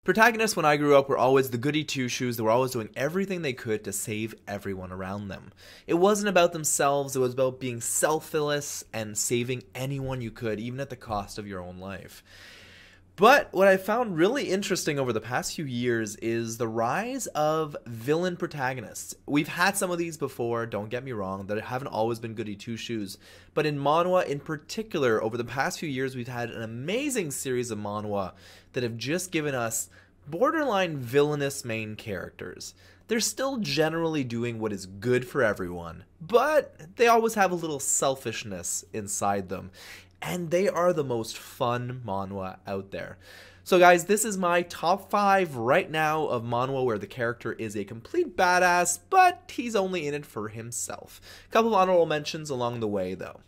Protagonists, when I grew up, were always the goody two-shoes. They were always doing everything they could to save everyone around them. It wasn't about themselves. It was about being selfless and saving anyone you could, even at the cost of your own life. But what I found really interesting over the past few years is the rise of villain protagonists. We've had some of these before, don't get me wrong, that haven't always been goody two-shoes. But in manhwa in particular, over the past few years, we've had an amazing series of manhwa that have just given us borderline villainous main characters. They're still generally doing what is good for everyone, but they always have a little selfishness inside them. And they are the most fun manhwa out there. So guys, this is my top 5 right now of manhwa where the character is a complete badass, but he's only in it for himself. A couple of honorable mentions along the way though.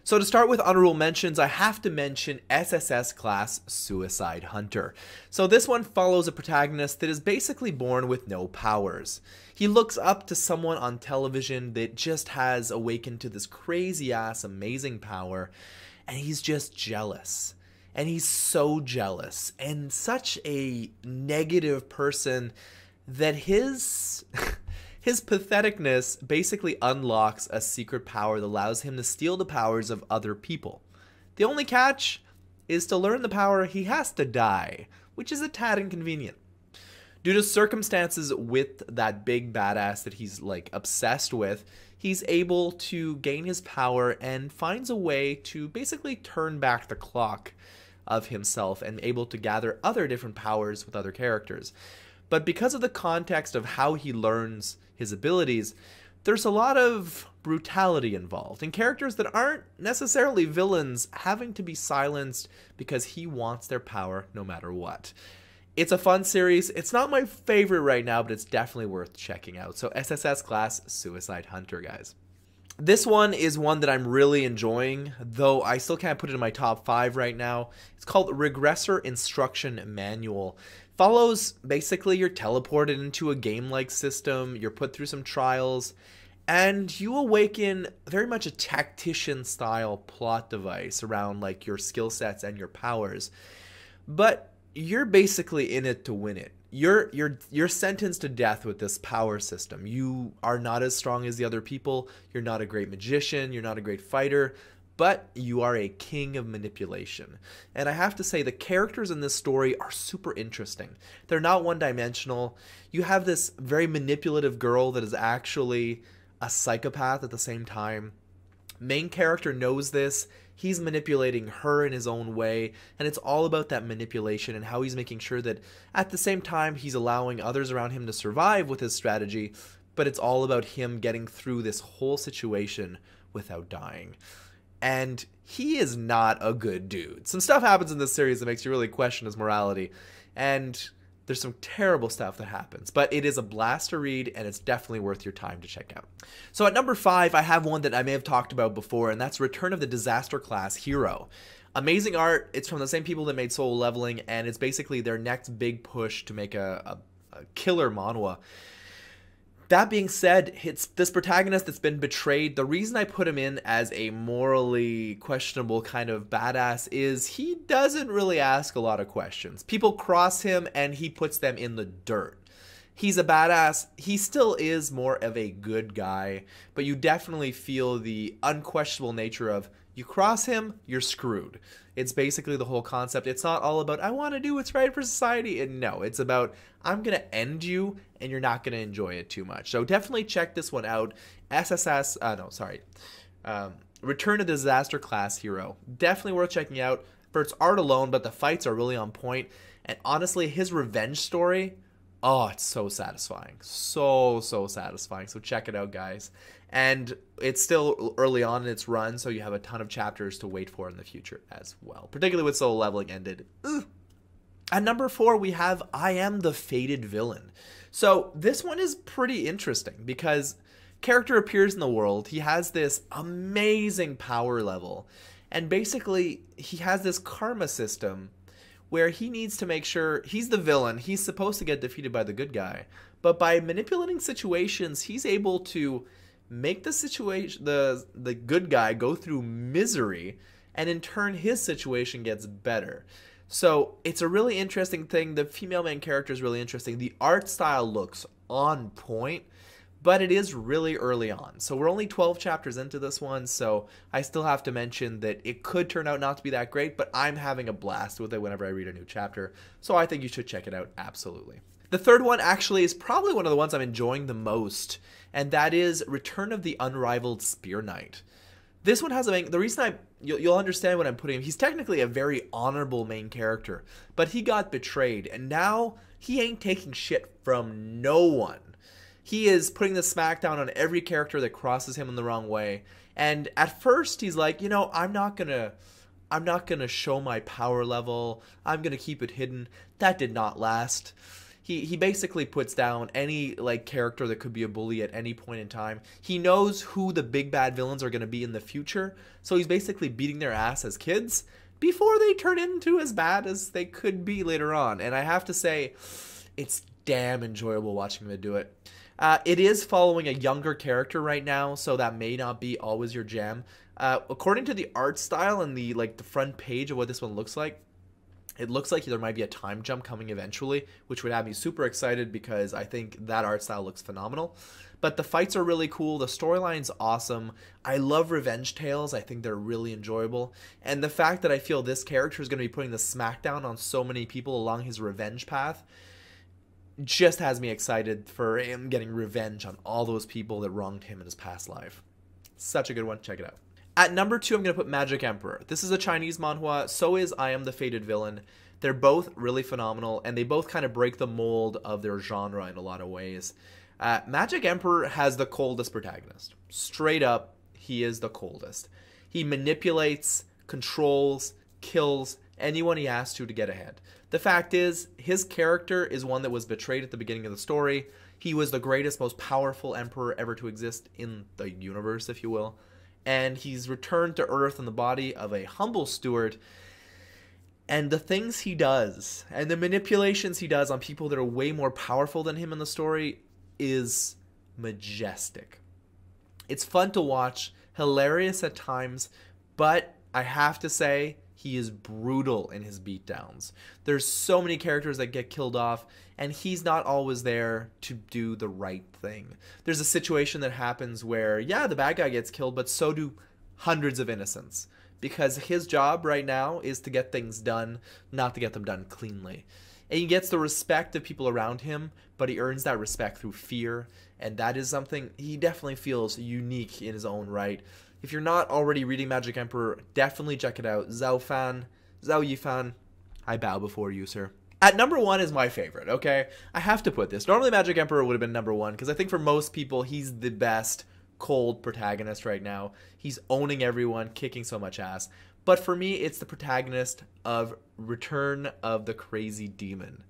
So to start with honorable mentions, I have to mention SSS class Suicide Hunter. So this one follows a protagonist that is basically born with no powers. He looks up to someone on television that just has awakened to this crazy ass amazing power, and he's just jealous. And he's so jealous and such a negative person that his patheticness basically unlocks a secret power that allows him to steal the powers of other people. The only catch is to learn the power he has to die, which is a tad inconvenient. Due to circumstances with that big badass that he's like obsessed with, he's able to gain his power and finds a way to basically turn back the clock of himself and able to gather other different powers with other characters. But because of the context of how he learns his abilities, there's a lot of brutality involved, and characters that aren't necessarily villains having to be silenced because he wants their power no matter what. It's a fun series. It's not my favorite right now, but it's definitely worth checking out. So SSS class Suicide Hunter, guys. This one is one that I'm really enjoying, though I still can't put it in my top 5 right now. It's called Regressor Instruction Manual. Follows basically you're teleported into a game-like system, you're put through some trials, and you awaken very much a tactician-style plot device around like your skill sets and your powers. But you're basically in it to win it. You're sentenced to death with this power system. You are not as strong as the other people. You're not a great magician. You're not a great fighter. But you are a king of manipulation. And I have to say, the characters in this story are super interesting. They're not one-dimensional. You have this very manipulative girl that is actually a psychopath at the same time. Main character knows this. He's manipulating her in his own way, and it's all about that manipulation and how he's making sure that at the same time he's allowing others around him to survive with his strategy, but it's all about him getting through this whole situation without dying. And he is not a good dude. Some stuff happens in this series that makes you really question his morality, and there's some terrible stuff that happens, but it is a blast to read, and it's definitely worth your time to check out. So at number 5, I have one that I may have talked about before, and that's Return of the Disaster Class Hero. Amazing art. It's from the same people that made Solo Leveling, and it's basically their next big push to make a killer manhwa. That being said, it's this protagonist that's been betrayed. The reason I put him in as a morally questionable kind of badass is he doesn't really ask a lot of questions. People cross him and he puts them in the dirt. He's a badass. He still is more of a good guy, but you definitely feel the unquestionable nature of you cross him, you're screwed. It's basically the whole concept. It's not all about, I want to do what's right for society. And no, it's about, I'm going to end you and you're not going to enjoy it too much. So definitely check this one out. Return to the Disaster Class Hero. Definitely worth checking out for its art alone, but the fights are really on point. And honestly, his revenge story, oh, it's so satisfying. So satisfying. So check it out, guys. And it's still early on in its run, so you have a ton of chapters to wait for in the future as well. Particularly with Solo Leveling ended. Ugh. At number 4, we have I Am the Fated Villain. So this one is pretty interesting because character appears in the world. He has this amazing power level. And basically, he has this karma system where he needs to make sure he's the villain. He's supposed to get defeated by the good guy. But by manipulating situations, he's able to make the situation, the good guy go through misery, and in turn his situation gets better. So it's a really interesting thing. The female main character is really interesting. The art style looks on point, but it is really early on. So we're only 12 chapters into this one, so I still have to mention that it could turn out not to be that great, but I'm having a blast with it whenever I read a new chapter, so I think you should check it out, absolutely. The third one actually is probably one of the ones I'm enjoying the most, and that is Return of the Unrivaled Spear Knight. This one has the reason you'll understand what I'm putting him. He's technically a very honorable main character, but he got betrayed, and now he ain't taking shit from no one. He is putting the smackdown on every character that crosses him in the wrong way. And at first he's like, you know, I'm not gonna show my power level. I'm gonna keep it hidden. That did not last. He basically puts down any like character that could be a bully at any point in time. He knows who the big bad villains are going to be in the future, so he's basically beating their ass as kids before they turn into as bad as they could be later on. And I have to say, it's damn enjoyable watching them do it. It is following a younger character right now, so that may not be always your jam. According to the art style and the front page of what this one looks like, it looks like there might be a time jump coming eventually, which would have me super excited because I think that art style looks phenomenal. But the fights are really cool. The storyline's awesome. I love revenge tales. I think they're really enjoyable. And the fact that I feel this character is going to be putting the smackdown on so many people along his revenge path just has me excited for him getting revenge on all those people that wronged him in his past life. Such a good one. Check it out. At number 2, I'm going to put Magic Emperor. This is a Chinese manhwa, so is I Am the Fated Villain. They're both really phenomenal, and they both kind of break the mold of their genre in a lot of ways. Magic Emperor has the coldest protagonist. Straight up, he is the coldest. He manipulates, controls, kills anyone he has to get ahead. The fact is, his character is one that was betrayed at the beginning of the story. He was the greatest, most powerful emperor ever to exist in the universe, if you will. And he's returned to Earth in the body of a humble steward. And the things he does, and the manipulations he does on people that are way more powerful than him in the story, is majestic. It's fun to watch, hilarious at times, but I have to say, he is brutal in his beatdowns. There's so many characters that get killed off, and he's not always there to do the right thing. There's a situation that happens where, yeah, the bad guy gets killed, but so do hundreds of innocents. Because his job right now is to get things done, not to get them done cleanly. And he gets the respect of people around him, but he earns that respect through fear, and that is something he definitely feels unique in his own right. If you're not already reading Magic Emperor, definitely check it out. Zhao Yifan, I bow before you, sir. At number 1 is my favorite, okay? I have to put this. Normally Magic Emperor would have been number 1, because I think for most people, he's the best cold protagonist right now. He's owning everyone, kicking so much ass. But for me, it's the protagonist of Return of the Crazy Demon.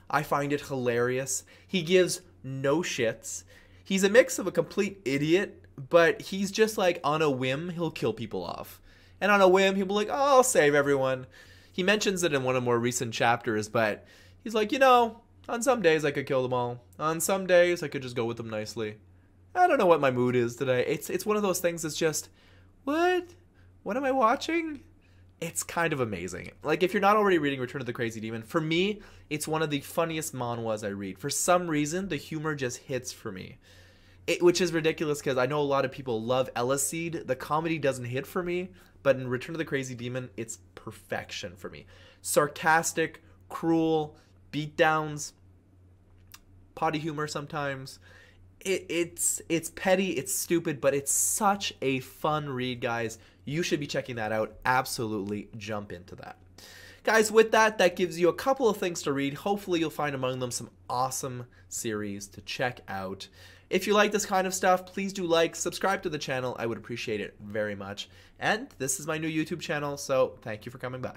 I find it hilarious. He gives no shits. He's a mix of a complete idiot, but he's just like, on a whim, he'll kill people off. And on a whim, he'll be like, oh, I'll save everyone. He mentions it in one of the more recent chapters, but he's like, you know, on some days I could kill them all. On some days I could just go with them nicely. I don't know what my mood is today. It's one of those things that's just, what? What am I watching? It's kind of amazing. Like, if you're not already reading Return of the Crazy Demon, for me, it's one of the funniest manhwas I read. For some reason, the humor just hits for me. Which is ridiculous because I know a lot of people love Seed. The comedy doesn't hit for me, but in Return of the Crazy Demon, it's perfection for me. Sarcastic, cruel, beatdowns, potty humor sometimes. It's petty, it's stupid, but it's such a fun read, guys. You should be checking that out. Absolutely jump into that. Guys, with that, that gives you a couple of things to read. Hopefully you'll find among them some awesome series to check out. If you like this kind of stuff, please do subscribe to the channel. I would appreciate it very much. And this is my new YouTube channel, so thank you for coming by.